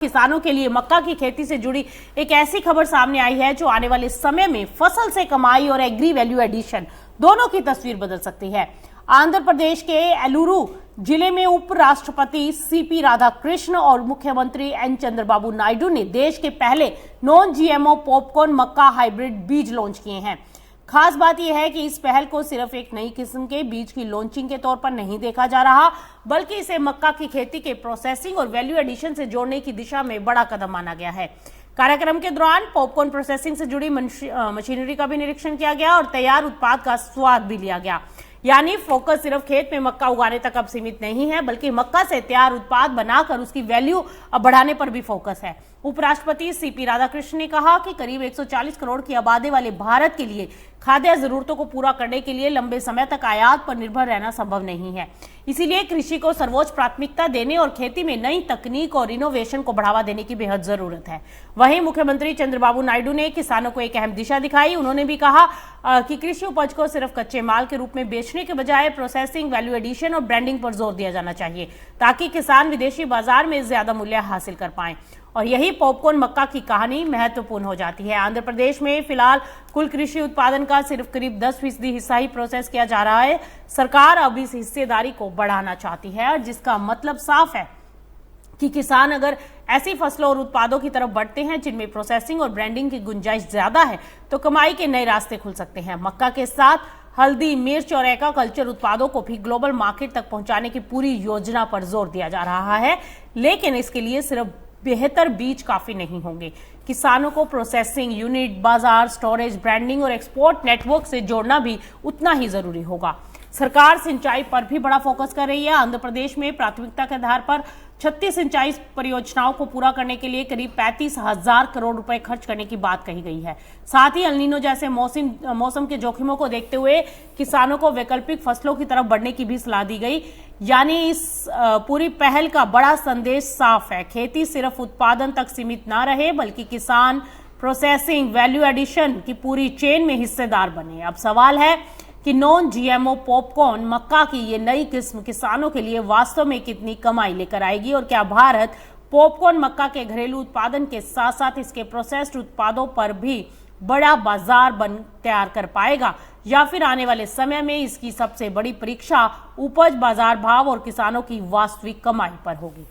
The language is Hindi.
किसानों के लिए मक्का की खेती से जुड़ी एक ऐसी खबर सामने आई है जो आने वाले समय में फसल से कमाई और एग्री वैल्यू एडिशन दोनों की तस्वीर बदल सकती है। आंध्र प्रदेश के एलुरु जिले में उपराष्ट्रपति सीपी राधाकृष्ण और मुख्यमंत्री एन चंद्रबाबू नायडू ने देश के पहले नॉन जीएमओ पॉपकॉर्न मक्का हाइब्रिड बीज लॉन्च किए हैं। खास बात यह है कि इस पहल को सिर्फ एक नई किस्म के बीज की लॉन्चिंग के तौर पर नहीं देखा जा रहा, बल्कि इसे मक्का की खेती के प्रोसेसिंग और वैल्यू एडिशन से जोड़ने की दिशा में बड़ा कदम माना गया है। कार्यक्रम के दौरान पॉपकॉर्न प्रोसेसिंग से जुड़ी मशीनरी का भी निरीक्षण किया गया और तैयार उत्पाद का स्वाद भी लिया गया। यानी फोकस सिर्फ खेत में मक्का उगाने तक अब सीमित नहीं है, बल्कि मक्का से तैयार उत्पाद बनाकर उसकी वैल्यू अब बढ़ाने पर भी फोकस है। उपराष्ट्रपति सीपी राधाकृष्ण ने कहा कि करीब 140 करोड़ की आबादी वाले भारत के लिए खाद्य जरूरतों को पूरा करने के लिए लंबे समय तक आयात पर निर्भर रहना संभव नहीं है। इसीलिए कृषि को सर्वोच्च प्राथमिकता देने और खेती में नई तकनीक और इनोवेशन को बढ़ावा देने की बेहद जरूरत है। वहीं मुख्यमंत्री चंद्रबाबू नायडू ने किसानों को एक अहम दिशा दिखाई। उन्होंने भी कहा कि कृषि उपज को सिर्फ कच्चे माल के रूप में बेचने के बजाय प्रोसेसिंग, वैल्यू एडिशन और ब्रांडिंग पर जोर दिया जाना चाहिए, ताकि किसान विदेशी बाजार में ज्यादा मूल्य हासिल कर पाएं। और यही पॉपकॉर्न मक्का की कहानी महत्वपूर्ण हो जाती है। आंध्र प्रदेश में फिलहाल कुल कृषि उत्पादन का सिर्फ करीब 10% हिस्सा ही प्रोसेस किया जा रहा है। सरकार अब इस हिस्सेदारी को बढ़ाना चाहती है, जिसका मतलब साफ है कि किसान अगर ऐसी फसलों और उत्पादों की तरफ बढ़ते हैं जिनमें प्रोसेसिंग और ब्रांडिंग की गुंजाइश ज्यादा है, तो कमाई के नए रास्ते खुल सकते हैं। मक्का के साथ हल्दी, मिर्च और एक्वाकल्चर उत्पादों को भी ग्लोबल मार्केट तक पहुंचाने की पूरी योजना पर जोर दिया जा रहा है, लेकिन इसके लिए सिर्फ बेहतर बीज काफी नहीं होंगे। किसानों को प्रोसेसिंग यूनिट, बाजार, स्टोरेज, ब्रांडिंग और एक्सपोर्ट नेटवर्क से जोड़ना भी उतना ही जरूरी होगा। सरकार सिंचाई पर भी बड़ा फोकस कर रही है। आंध्र प्रदेश में प्राथमिकता के आधार पर 36 सिंचाई परियोजनाओं को पूरा करने के लिए करीब 35,000 करोड़ रुपए खर्च करने की बात कही गई है। साथ ही एल नीनो जैसे मौसम के जोखिमों को देखते हुए किसानों को वैकल्पिक फसलों की तरफ बढ़ने की भी सलाह दी गई। यानी इस पूरी पहल का बड़ा संदेश साफ है, खेती सिर्फ उत्पादन तक सीमित ना रहे, बल्कि किसान प्रोसेसिंग, वैल्यू एडिशन की पूरी चेन में हिस्सेदार बने। अब सवाल है कि नॉन जीएमओ पॉपकॉर्न मक्का की ये नई किस्म किसानों के लिए वास्तव में कितनी कमाई लेकर आएगी, और क्या भारत पॉपकॉर्न मक्का के घरेलू उत्पादन के साथ साथ इसके प्रोसेस्ड उत्पादों पर भी बड़ा बाजार तैयार कर पाएगा, या फिर आने वाले समय में इसकी सबसे बड़ी परीक्षा उपज, बाजार भाव और किसानों की वास्तविक कमाई पर होगी।